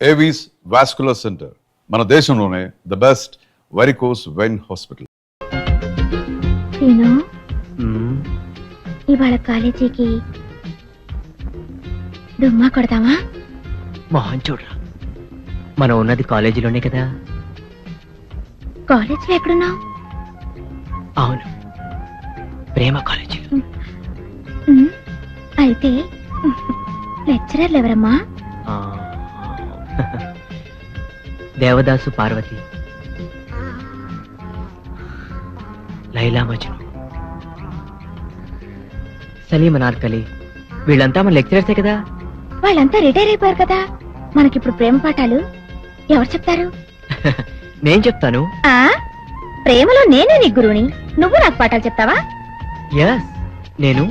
Avis vascular centre మన దేశంలోనే the best varicose vein hospital. ఇవాళ కాలేజీకి దుమ్మా కొడతామా? మోహన్ చూడరా, మనం ఉన్నది కాలేజీలోనే కదా. కాలేజీలో ఎక్కడున్నావు? అవును, ప్రేమ కాలేజీలో. అయితే లెక్చరర్లు ఎవరమ్మా? దేవదాసు పార్వతి, లైలా మజ్ను, సలీం అనార్కలి, వీళ్ళంతా మన లెక్చరర్సే కదా. వాళ్ళంతా రిటైర్ అయిపోయారు కదా, మనకిప్పుడు ప్రేమ పాఠాలు ఎవరు చెప్తారు? నేను చెప్తాను. ప్రేమలో నేనే నీ గురువుని, నువ్వు నాకు పాఠాలు చెప్తావా? ఎస్, నేను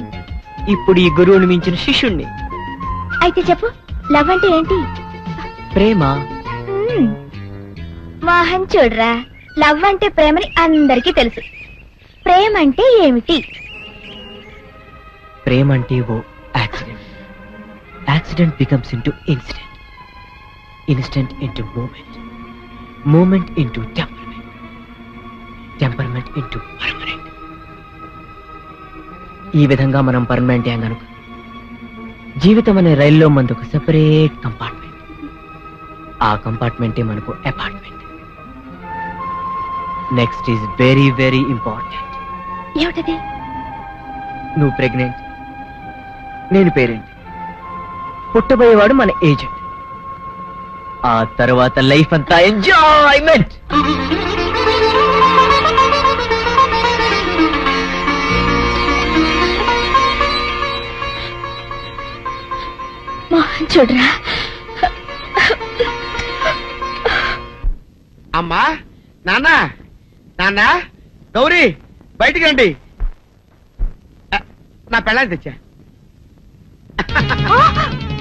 ఇప్పుడు ఈ గురువుని మించిన శిష్యుణ్ణి. అయితే చెప్పు, లవ్ అంటే ఏంటి? ప్రేమ. మోహన్ చూడరా, లవ్ అంటే ప్రేమని అందరికీ తెలుసు. ప్రేమ అంటే ఏమిటి? ప్రేమ అంటే ఓ accident. Accident becomes into incident, incident into moment, moment into temperament, temperament into permanent. ఈ విధంగా మనం పర్మనెంట్ యాంగ్ అనుకో. జీవితం అనే రైల్లో మనకు ఒక సెపరేట్ కంపార్ట్మెంట్, ఆ కంపార్ట్మెంటే మనకు apartment. Next is very very important. ఏమిటది? నువ్వు ప్రెగ్నెంట్, నేను పేరెంట్, పుట్టబోయేవాడు మన ఏజెంట్. ఆ తర్వాత లైఫ్ అంతా ఎంజాయ్మెంట్. మోహన్ చూడరా. అమ్మా, నాన్న, నాన్న, గౌరీ, బయటికి రండి. నా పెళ్ళాన్ని తెచ్చా.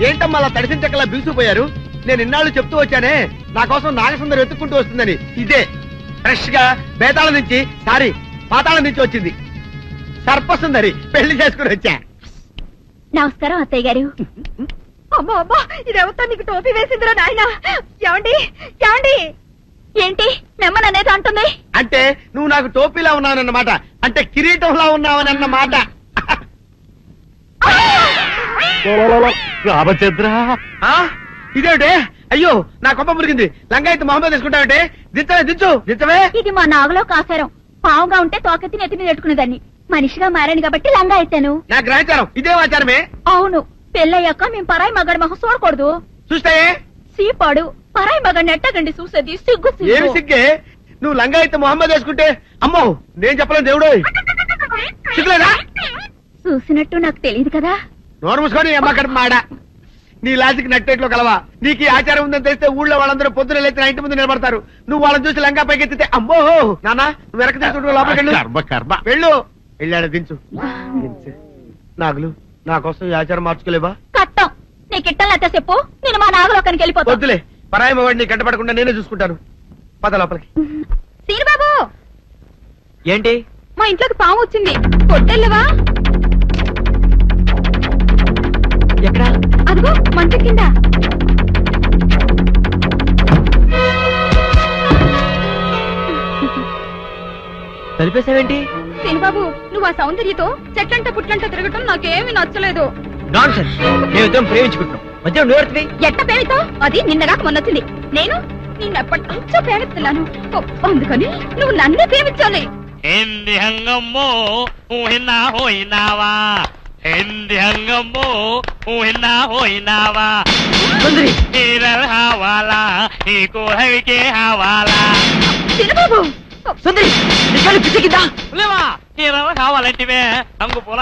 ఏంటమ్మా అలా తడిసిన చెక్కలా బిగుసిపోయారు? నేను ఇన్నాళ్ళు చెప్తూ వచ్చానే, నా కోసం నాగసుందరం వెతుక్కుంటూ వస్తుందని. ఇదే ఫ్రెష్ గా బేతాళం నుంచి, సారీ పాతాళం నుంచి వచ్చింది సర్పసుందరి. పెళ్లి చేసుకుని వచ్చా. నమస్కారం అత్తయ్య గారు. అమ్మా అమ్మా, ఇదేవతా నీకు టోపీ వేసిందిరా నాయన. ఏమండి ఏమండి? ఏంటి నెమ్మది అనేది అంటుంది? అంటే నువ్వు నాకు టోపీలా ఉన్నావనన్నమాట, అంటే కిరీటంలా ఉన్నావని అన్నమాట. రామచంద్ర, ఇదేమిటే? అయ్యో, నా కొప్ప మురిగింది. లంగా అయితే మొహమ్మద్ తీసుకుంటావంటే? దించవే, దించు, దించవే. ఇది మా నాగులో కాసారం. పావుగా ఉంటే తోకెత్తి నెత్తి మీద పెట్టుకునేదాన్ని. మనిషిగా మారాను కాబట్టి లంగా అయితాను. నా గ్రహచారం ఇదే ఆచారమే. అవును, పెళ్ళయ్యాక మేము పరాయి మగాడి మొహం చూడకూడదు. చూస్తాయే సీపాడు పరాయి మగాడిని ఎట్టగండి చూసేది. సిగ్గు ఏమి సిగ్గే? నువ్వు లంగా అయితే మొహమ్మద్ వేసుకుంటే అమ్మో నేను చెప్పలేను దేవుడు. సిగ్గులేదా? చూసినట్టు నాకు తెలియదు కదా. నోరు మూసుకొని అమ్మ కడుపు మాడ. నీ లాజిక్ నట్టేట్లో కలవా? నీకు ఈ ఆచారం ఉందని తెలిస్తే ఊళ్ళో వాళ్ళందరూ పొద్దున లేచి నా ఇంటి ముందు నిలబడతారు. నువ్వు వాళ్ళని చూసి లంగా పైకి ఎత్తితే అమ్మో నాన్న నువ్వు వెనక తీసుకుంటూ లోపలికి వెళ్ళు. వెళ్ళాడు, దించు. నాగులు, నా కోసం ఈ ఆచారం మార్చుకోలేవా? కట్టం నీకు ఇట్టలేతే చెప్పు, నేను మా నాగలోకానికి వెళ్ళిపోతా. వద్దులే, పరాయి వాడిని కంటపడకుండా నేనే చూసుకుంటాను. పద లోపలికి. సీనుబాబు, ఏంటి? మా ఇంట్లోకి పాము వచ్చింది, కొట్టెళ్ళవా? ఎక్కడా? అదిగో మంచం కింద. తలిపేసావేంటి? సీనుబాబు, నువ్వు ఆ సౌందర్యతో చెట్లంట పుట్లంట తిరగటం నాకేమీ నచ్చలేదు. నాన్సెన్స్. మేమిద్దరం ప్రేమించుకుంటున్నాం, మధ్య నువ్వు ఎట్ట ప్రేమితో? అది నిన్నగాక మొన్నొచ్చింది. నేను నిన్నెప్పటి నుంచో ప్రేమిస్తున్నాను, అందుకని నువ్వు నన్నే ప్రేమించాలి. ఏంది హంగమ్మో ఊహినా హోయినావా, ఏంది హంగమ్మో ఊహినా హోయినావా, హీరల్ హవాలా ఈ కోహవికే హవాలా. సీనుబాబు, సుందరి పిచ్చికిందా? లేవా హీరల్ కావాలంటివే రంగు పూల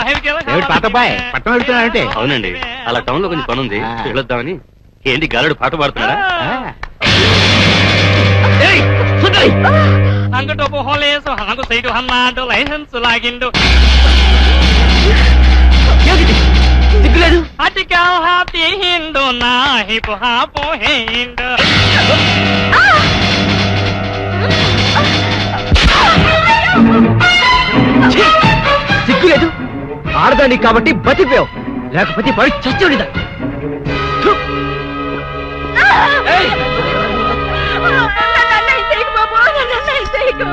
పట్టణం వెళ్తున్నానంటే? అవునండి, అలా టౌన్ లో కొంచెం పని ఉంది, వెళ్ళొద్దామని. ఏంటి గాలుడు పాట పాడుతున్నాడా? అంగటోపు హోలేసు హంగు సైడు హన్నాడు లైసెన్స్ లాగిండు. సిగ్గులేదు? అటికా హాపీ హిండు నా హిపు హాపు హిండు. సిగ్గులేదు? ఆడదానికి కాబట్టి బతిపోయావు, లేకపోతే పడి చచ్చి ఉండేదా. నీకు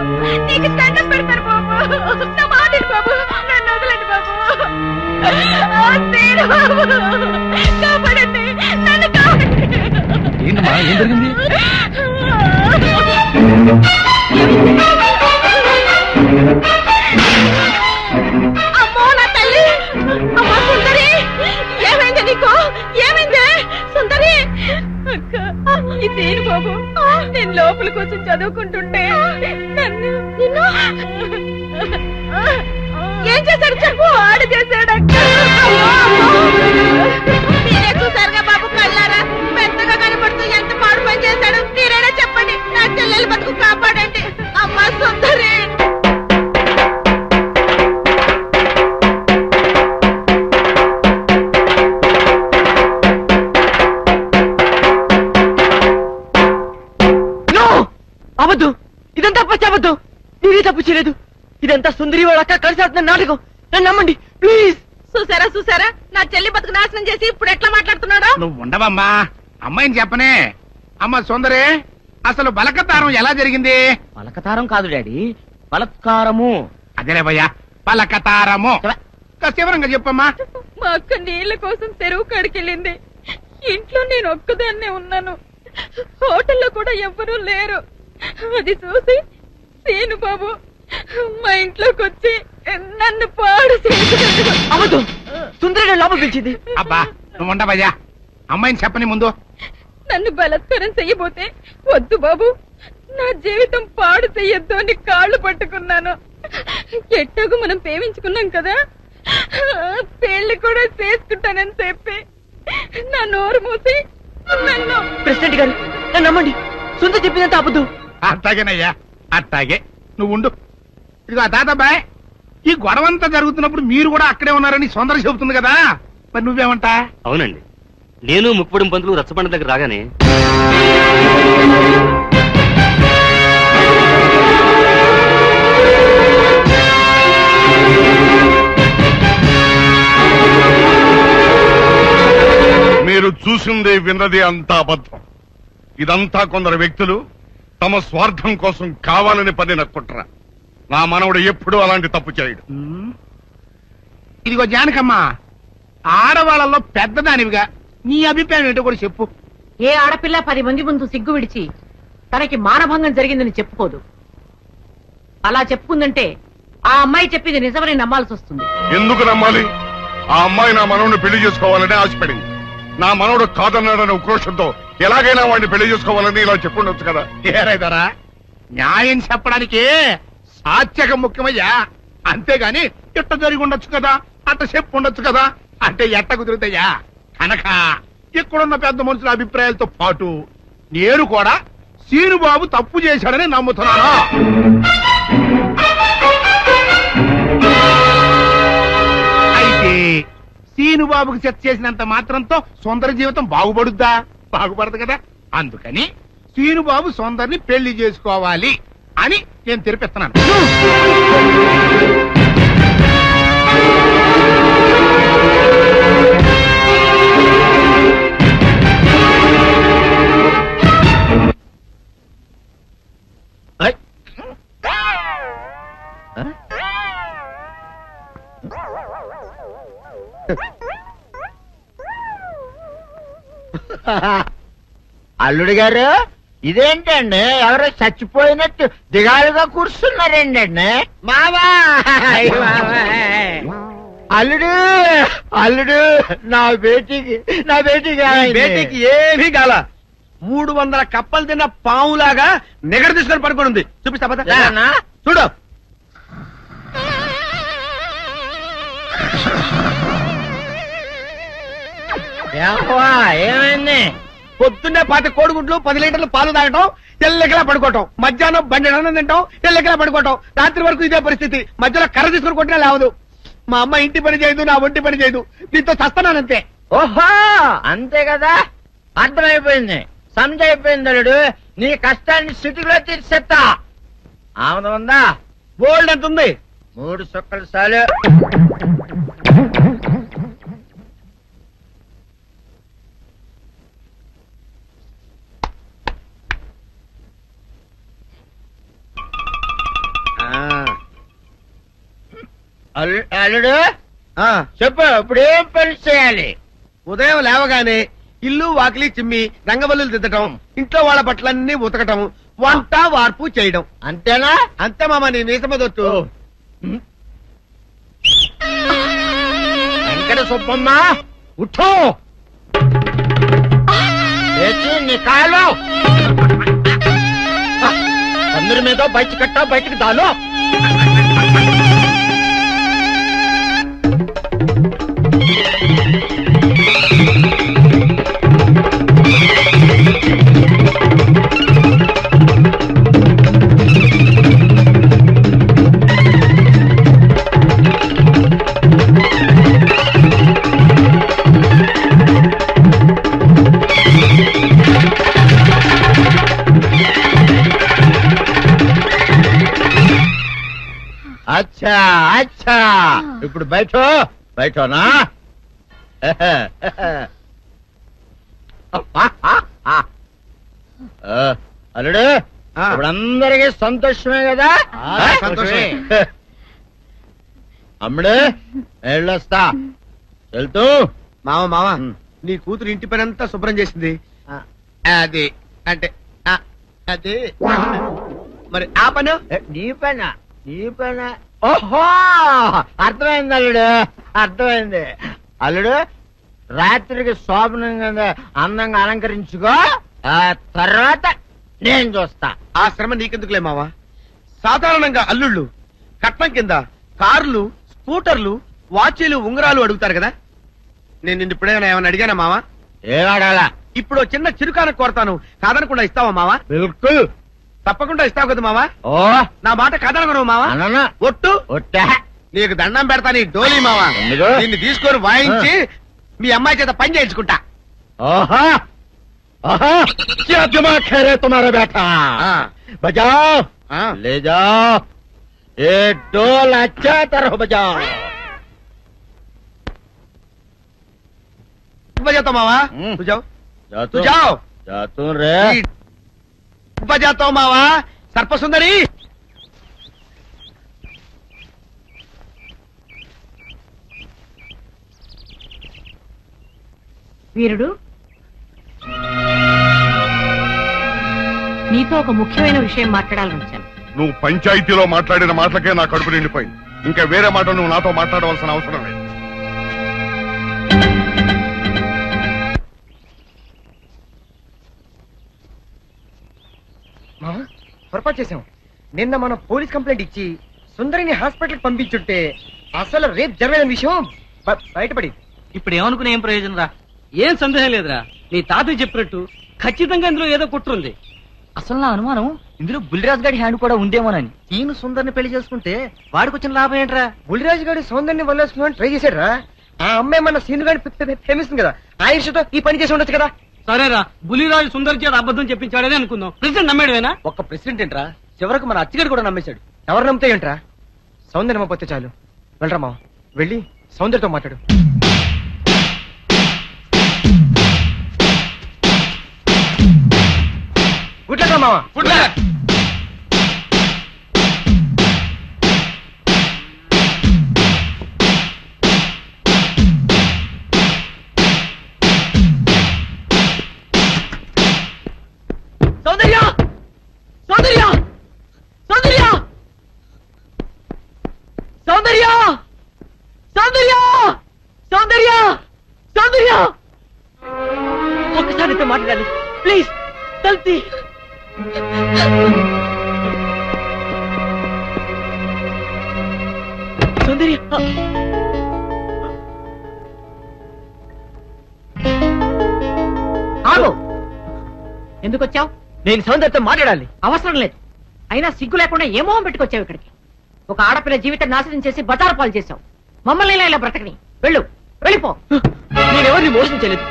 నీకు దండం పెడతారు బాబు. నా మాటలు బాబు, నన్ను వదలండి బాబు. సీను బాబు, కాపాడండి, నన్ను కాపాడండి. ఏంటమ్మా ఏం జరిగింది? అమ్మో నా తల్లి, అమ్మా సుందరి, ఏమైంది నీకు? ఏమైంది సుందరి? అక్క, ఇదేను బాబు, నేను లోపలికి వచ్చి చదువుకుంటుంటే నన్ను నిన్ను ఏం చేశాడు చెప్పు. ఆడు చేశాడు అక్క. మీరే చూసారుగా బాబు కళ్ళారా, పెద్దగా కనపడుతూ ఎంత పాడు పని చేశాడు. మీరైనా చెప్పండి, నా చెల్లెలు బతుకు కాపాడండి. అమ్మా సుందరి. అవద్దు, ఇదంతా పచ్చవద్దు. నేనే తప్పు చేయలేదు. ఇదంతా సుందరి వాళ్ళ అక్క కలిసి ఆడుతున్న నాటకం. నన్ను నమ్మండి ప్లీజ్. చూసారా చూసారా, నా చెల్లి బతుకు నాశనం చేసి ఇప్పుడు ఎట్లా మాట్లాడుతున్నాడు. నువ్వు ఉండవమ్మా, అమ్మాయిని చెప్పనే. అమ్మ సుందరి, అసలు బలకతారం ఎలా జరిగింది? పలకతారం కాదు డాడీ, బలత్కారము. అదేలే భయ్యా, పలకతారము. వివరంగా చెప్పమ్మా. మా అక్క నీళ్ల కోసం తెరువు కాడికెళ్ళింది. ఇంట్లో నేను ఒక్కదాన్నే ఉన్నాను. హోటల్లో కూడా ఎవ్వరూ లేరు. అది చూసి సీను బాబు మా ఇంట్లోకి వచ్చి నన్ను పాడు చేశాడు. అవద్దు, సుందరి లోపల పిలిచింది. అబ్బా నువ్వు ఉండవయ్యా, అమ్మాయిని చెప్పని ముందు. నన్ను బలత్కారం చెయ్యబోతే వద్దు బాబు, నా జీవితం పాడు చెయ్యొద్దు అని కాళ్ళు పట్టుకున్నాను. ఎట్టాగు మనం ప్రేమించుకున్నాం కదా, పెళ్లి కూడా చేసుకుంటానని చెప్పి నా నోరు మూసి నన్ను. ప్రెసిడెంట్ గారు నన్ను నమ్మండి, సుందరి చెప్పిందంత అబద్ధం. అట్టాగేనయ్యా, అట్టాగే. నువ్వు ఉండు. ఇదిగో తాతబ్బాయ్, ఈ గొడవంతా జరుగుతున్నప్పుడు మీరు కూడా అక్కడే ఉన్నారని సుందర చెబుతుంది కదా, మరి నువ్వేమంటా? అవునండి, నేను ముక్కుపడిన పంతులు రచ్చబండ దగ్గర రాగానే మీరు చూసింది విన్నది అంతా అబద్ధం. ఇదంతా కొందరు వ్యక్తులు తమ స్వార్థం కోసం కావాలని పన్నిన కుట్ర. నా మనవడు ఎప్పుడూ అలాంటి తప్పు చేయడు. ఇదిగో జానకమ్మ, ఆడవాళ్ళలో పెద్దదానివిగా నీ అభిప్రాయం ఏంటో కూడా చెప్పు. ఏ ఆడపిల్ల 10 మంది ముందు సిగ్గు విడిచి తనకి మానభంగం జరిగిందని చెప్పుకోదు. అలా చెప్పుకుందంటే ఆ అమ్మాయి చెప్పింది నిజమని నమ్మాల్సి వస్తుంది. ఎందుకు నమ్మాలి? ఆ అమ్మాయి నా మనవడిని పెళ్లి చేసుకోవాలని ఆశపడింది. నా మనవడు కాదన్నాడనే ఉక్రోషంతో ఎలాగైనా వాడిని పెళ్లి చేసుకోవాలని ఇలా చెప్పుండొచ్చు కదా. ఏరైదారా, న్యాయం చెప్పడానికి సాత్యకం ముఖ్యమయ్యా. అంతేగాని ఇట్ట జరిగి ఉండొచ్చు కదా, అట్ట చెప్పు ఉండొచ్చు కదా అంటే ఎట్ట కుదురుతాయా? కనుక ఇక్కడున్న పెద్ద మనుషుల అభిప్రాయాలతో పాటు నేను కూడా సీనుబాబు తప్పు చేశాడని నమ్ముతున్నాను. అయితే సీనుబాబుకి చెత్త చేసినంత మాత్రంతో సుందర జీవితం బాగుపడుద్దా? బాగుపడదు కదా. అందుకని సీనుబాబు సుందర్ని పెళ్లి చేసుకోవాలి అని నేను తెరిపిస్తున్నాను. అల్లుడు గారు, ఇదేంటండి ఎవరో చచ్చిపోయినట్టు దిగాలుగా కూర్చున్నారేంటండి? మావా అల్లుడు, అల్లుడు, నా బేటీకి బేటీకి ఏమీ కాల. 300 కప్పలు తిన్న పావులాగా నిగడ తీసుకొని పడుకొని ఉంది. చూపిస్తా పద. చూడు. ఏమైంది? పొద్దున్నే 10 కోడిగుడ్లు 10 లీటర్లు పాలు తాగటం, తెల్లకిలా పడుకోవటం. మధ్యాహ్నం బండి అన్నం తింటాం, తెల్లకిలా పడుకోవటం. రాత్రి వరకు ఇదే పరిస్థితి. మధ్యలో కర్ర తీసుకుని కొట్టినా లేవదు. మా అమ్మ ఇంటి పని చేయదు, నా ఒంటి పని చేయదు. దీంతో చస్తున్నానంతే. ఓహో, అంతే కదా, అర్థమైపోయింది, సంజైపోయింది. అల్లుడు, నీ కష్టాన్ని సిటీలో తీర్చేస్తా. ఆమె ఉందా? బోల్డ్ ఎంత ఉంది? 3 సుక్కలు చాలు. అల్లుడు ఆ, చెప్పు ఇప్పుడు ఏం పని చేయాలి? ఉదయం లేవగానే ఇల్లు వాకిలి చిమ్మి రంగవల్లులు దిద్దటం, ఇంట్లో వాళ్ళ బట్టలన్నీ ఉతకటం, వంట వార్పు చేయడం. అంతేనా? అంతే మామ, నీ మీసమదొట్టు. వెంకట సుబ్బమ్మ ఉఠో లేచి నీ కాలు అందరి మీద బయట కట్ట బయటకు దాలో. అచ్చా అచ్చా ఇప్పుడు బయటనా అల్లుడు ఇప్పుడు అందరికీ సంతోషమే కదా? సంతోషమే. అమ్ముడు వెళ్ళొస్తా వెళ్తూ. మామ నీ కూతురు ఇంటి పని అంతా శుభ్రం చేసింది. అది అంటే అది మరి ఆ పను నీ పైన ఓహో అర్థమైంది అల్లుడు, అర్థమైంది. అల్లుడు రాత్రికి శోభనంగా అందంగా అలంకరించుకో, ఆ తర్వాత నేను చూస్తా. ఆ శ్రమ నీకెందుకులే మావా. సాధారణంగా అల్లుళ్ళు కట్నం కింద కార్లు, స్కూటర్లు, వాచీలు, ఉంగరాలు అడుగుతారు కదా. నేను నిన్ను ఇప్పుడేమైనా ఏమైనా అడిగానా మావా? ఏడాడాలా? ఇప్పుడు చిన్న చిరుకాన కోరతాను, కాదనకుండా ఇస్తావా మావా? బిల్కుల్ తప్పకుండా ఇస్తావు కదా మావా. ఓ నా మాట కాదనగను మావా. అననా ఒట్టు ఒట్టా నీకు దండం పెడతా నీ డోలీ మావా. ఎందుకు? దీన్ని తీసుకొని వాయించి మీ అమ్మాయి చేత పని చేయించుకుంటా. ओहा ओहा क्या दिमाग है रे तुम्हारा बेटा? बजाओ ले जाओ ये डोल अच्छा तरह बजाओ. बजाता मावा तू जाओ तू जाओ जातू रे बजाता हूँ मावा. सर्प सुंदरी వీరుడు నీతో ఒక ముఖ్యమైన విషయం మాట్లాడాలని వచ్చాను. నువ్వు పంచాయతీలో మాట్లాడిన మాటలకే నా కడుపు నిండిపోయింది. ఇంకా వేరే మాట నువ్వు నాతో మాట్లాడవలసిన అవసరం లేదు. పొరపాటు చేశాం. నిన్న మనం పోలీస్ కంప్లైంట్ ఇచ్చి సుందరిని హాస్పిటల్ పంపించుంటే అసలు రేపు జరిగిన విషయం బయటపడింది. ఇప్పుడు ఏమనుకునే ఏం ప్రయోజనం రా? ఏం సందేహం లేదురా, నీ తాతయ్య చెప్పినట్టు ఖచ్చితంగా ఇందులో ఏదో కుట్రుంది. అసలు నా అనుమానం ఇందులో బుల్లిరాజు గారి హ్యాండ్ కూడా ఉందేమోనని. ఈయన సుందరిని పెళ్లి చేసుకుంటే వాడికి వచ్చిన లాభం ఏంట్రా? బుల్లిరాజు గారి సౌందర్యాన్ని వల్లేసుకుని ట్రై చేశాడు రా. ఆ అమ్మాయి మన సీను గారి ప్రేమిస్తుంది కదా, ఆ ఇష్టతో ఈ పని చేసి ఉండొచ్చు కదా. సరేరా, బుల్లిరాజు సుందర్ చేత అబద్ధం చెప్పించాడని అనుకుందాం. ప్రెసిడెంట్ నమ్మేడువేనా? ఒక్క ప్రెసిడెంట్ ఏంట్రా, చివరకు మన అచ్చిగడు కూడా నమ్మేశాడు. ఎవరు నమ్మితే ఏంట్రా, సౌందర్యం నమ్మపోతే చాలు. వెళ్ళరా మావ, వెళ్ళి సౌందర్యతో మాట్లాడు. గుడ్లరా మావ, గుడ్ల. సౌందర్య సౌందర్య సౌందర్య సౌందర్య సౌందర్య సౌందర్య సౌందర్య ఒక్కసారి అయితే మాట్లాడాలి ప్లీజ్. తల్తి సౌందర్య ఆగు, ఎందుకు వచ్చావు? నేను సౌందర్యతో మాట్లాడాలి. అవసరం లేదు. అయినా సిగ్గు లేకుండా ఏ మొహం పెట్టుకొచ్చావు ఇక్కడికి? ఒక ఆడపిల్ల జీవితం నాశనం చేసి బజారు పాలు చేశావు. మమ్మల్ని ఇలా బ్రతకని. వెళ్ళు, వెళ్ళిపో. నేనెవరిని మోసం చేయలేదు.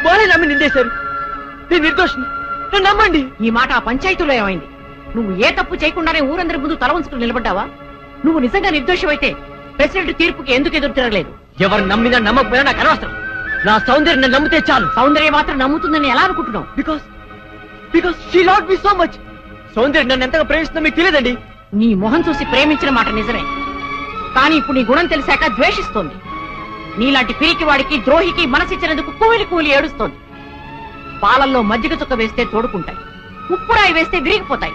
వాళ్ళే నమ్మి నిందేశారు. నేను నిర్దోషిని, నన్ను నమ్మండి. ఈ మాట ఆ పంచాయతీలో ఏమైంది? నువ్వు ఏ తప్పు చేయకుండానే ఊరందరి ముందు తల ఉంచుకుని నిలబడ్డావా? నువ్వు నిజంగా నిర్దోషమైతే ప్రెసిడెంట్ తీర్పుకి ఎందుకు ఎదురు తిరగలేదు? ఎవరు నమ్మినా నమ్మకపోయినా నాకు అనవసరం. నా సౌందర్యం నన్ను నమ్మితే చాలు. సౌందర్య మాత్రం నమ్ముతుందని ఎలా అనుకుంటున్నావు? Because she loved me so much. సౌందర్యం నన్ను ఎంతగా ప్రేమిస్తుందో మీకు తెలియదండి. నీ మొహం చూసి ప్రేమించిన మాట నిజమే, కానీ ఇప్పుడు నీ గుణం తెలిసాక ద్వేషిస్తోంది. నీలాంటి పిరికి వాడికి ద్రోహికి మనసిచ్చినందుకు కూలి కూలి ఏడుస్తోంది. పాలల్లో మజ్జిగ చుక్క వేస్తే తోడుకుంటాయి, ఉప్పురాయి వేస్తే విరిగిపోతాయి.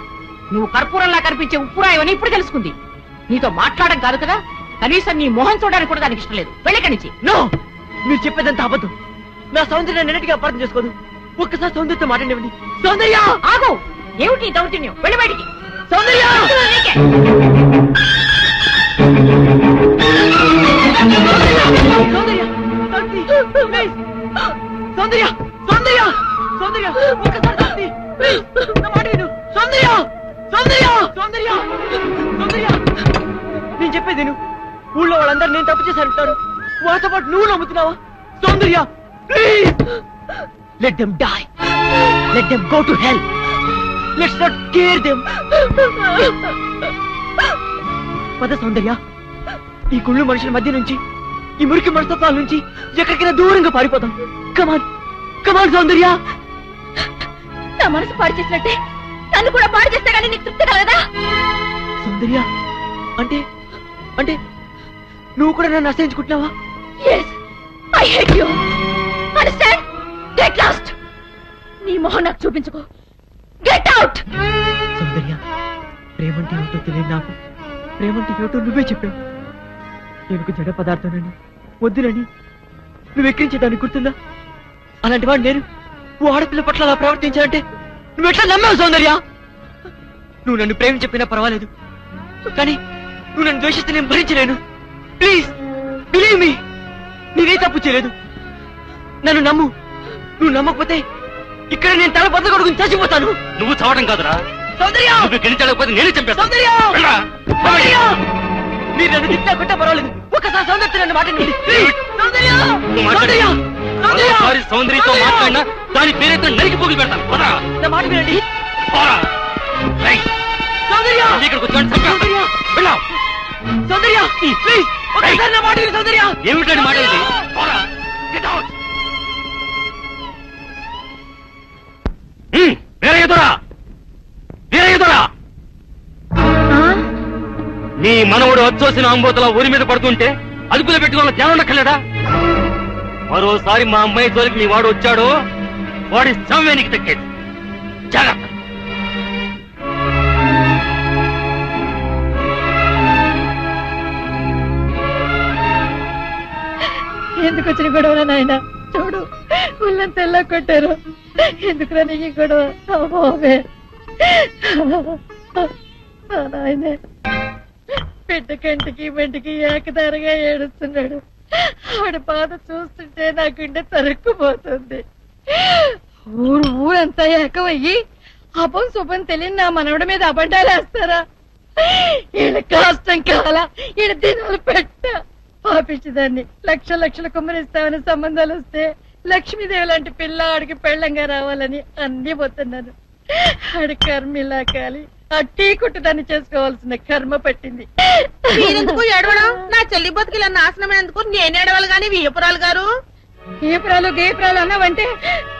నువ్వు కర్పూరంలా కనిపించే ఉప్పురాయి అని ఇప్పుడు తెలుసుకుంది. నీతో మాట్లాడడం కాదు కదా, కనీసం నీ మొహం చూడడానికి కూడా దానికి ఇష్టం లేదు. వెళ్ళకనిచ్చి. నో, మీరు చెప్పేదంతా అబద్ధం. నా సౌందర్యాన్ని నిన్నటిగా అపార్థం చేసుకోదు. ఒక్కసారి సౌందర్యతో మాట్లాడివ్వండి. సౌందర్య ఆగు! ఏమిటి ఈ దౌర్జన్యం? వెళ్ళి బయటికి. సౌందర్య నీకే. సౌందర్య సౌందర్య సౌందర్య సౌందర్య ఒక్కసారి శాంతి, ప్లీజ్ నా మాట విను. సౌందర్య సౌందర్య సౌందర్య సౌందర్య నేను చెప్పేది విను. ఊళ్ళో వాళ్ళందరూ నేను తప్పు చేశారంటారు. వాళ్ళతో పాటు నువ్వు నమ్ముతున్నావా? Soundarya please, let them die, let them go to hell, let's not care them. పద సౌందర్య, ఈ కుళ్ళు మనుషుల మధ్య నుంచి, ఈ మురికి మనస్తత్వాల నుంచి ఎక్కడికైనా దూరంగా పారిపోతాం. కమాన్ కమాన్ సౌందర్య. నా మనసు పాడు చేసినట్టే నన్ను కూడా పాడు చేస్తే కానీ నీకు తృప్తి కలగదా? సౌందర్య అంటే అంటే నువ్వు కూడా నన్ను అసహించుకుంటున్నావా? Yes, I hate you. Understand? Get lost. నీ మొహం నాకు చూపించుకో. Get out. సౌందర్య, ప్రేమంటే ఏమిటో తెలియదు నాకు. ప్రేమంటే ఏమిటో నువ్వే చెప్పావు. నేను జడ పదార్థానని, వద్దునని నువ్వు ఎక్కించేదాన్ని గుర్తుందా? అలాంటి వాడు నేను ఓ ఆడపిల్ల పట్ల అలా ప్రవర్తించాలంటే నువ్వు ఎట్లా నమ్మావు సౌందర్య? నువ్వు నన్ను ప్రేమ చెప్పినా పర్వాలేదు, కానీ నువ్వు నన్ను ద్వేషిస్తే నేను భరించలేను. ప్లీజ్ బిలీవ్ మీ, నేనే తప్పు చేయలేదు. నన్ను నమ్ము. నువ్వు నమ్మకపోతే ఇక్కడ నేను తల బద్దగొడుకుని చచ్చిపోతాను. నువ్వు చావడం కాదురా సౌందర్య, నువ్వు గెలిచలేకపోతే నేనే చంపేస్తాను. సౌందర్య సౌందర్య, మీరు నన్ను తిట్టా కొట్టా పర్వాలేదు, ఒక్కసారి సౌందర్య నన్ను మాట్లాడండి. సౌందర్య సౌందర్య సౌందర్య, సౌందర్యతో మాట్లాడినా దాని పేరైతే నరికి పోగులు పెడతాను. పోరా. నా మాట వినండి. పోరా. రేయ్, సౌందర్య ఇక్కడికి వచ్చాడు చంపేస్తాను. వెళ్ళావు. సౌందర్య ప్లీజ్ ఒక్కసారి నా మాట విను. సౌందర్య ఏమిటండి మాట ఇది? పోరా. Get out. వేరే ఎదురా, వేరే ఎదురా. నీ మనవుడు వచ్చోసిన అంబోతల ఊరి మీద పడుతుంటే అదుపులో పెట్టుకోవాలని ధ్యానం ఉండక్కర్లేదా? మరోసారి మా అమ్మాయి జోలికి నీ వాడు వచ్చాడు, వాడి సమయానికి దక్కేది. జాగ్రత్త. ఎందుకు వచ్చిన గొడవ నాయన? చూడు, వాళ్ళని తెల్ల కొట్టారు. ఎందుకురా నీకు గొడవ? అమ్మోవే నాయనే, బిడ్డ కంటికి బంటికి ఏకదారిగా ఏడుస్తున్నాడు. ఆడ బాధ చూస్తుంటే నా గుండె తరుక్కుపోతుంది. ఊరంతా ఏకమయ్యి అపం శుభం తెలియని నా మనవడి మీద అబద్ధాలు వేస్తారా? ఈయన కష్టం కాలా, ఈయన దినాలు పెట్ట పాపించదాన్ని. లక్షలు కుమ్మరిస్తామని సంబంధాలు వస్తే లక్ష్మీదేవి లాంటి పిల్ల ఆడికి పెళ్ళంగా రావాలని అన్ని పోతున్నాను. ఆడి కర్మ ఇలా కాలి ఆ టీ కొట్టు దాన్ని చేసుకోవాల్సిన కర్మ పట్టింది. మీరెందుకు ఏడవడం? నా చెల్లి బతుకిలా నాశనమైనందుకు నేను ఏడవాలి గాని వియ్యపురాలు గారు. గేపురాలు గేపురాలు అన్నావంటే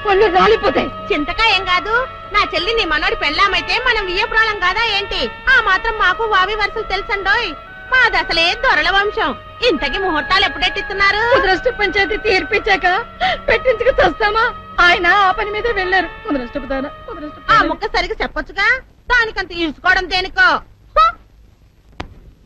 పళ్ళు రాలిపోతాయి. చింతకా ఏం కాదు, నా చెల్లి నీ మనోడి పెళ్ళామైతే మనం వియ్యపురాలం కాదా ఏంటి? ఆ మాత్రం మాకు వావి వరుసలు తెలుసండోయ్. మాది అసలే దొరల వంశం. ఇంతకి ముహూర్తాలు ఎప్పుడెట్టిస్తున్నారు? ముద్రష్ట పంచాయతీ తీర్పిచ్చాక పెట్టించుకు వస్తామా? ఆయన ఆ పని మీద వెళ్ళారు. ఆ ముక్క సరిగా చెప్పొచ్చుగా, దానికంత ఈసుకోవడం దేనికో.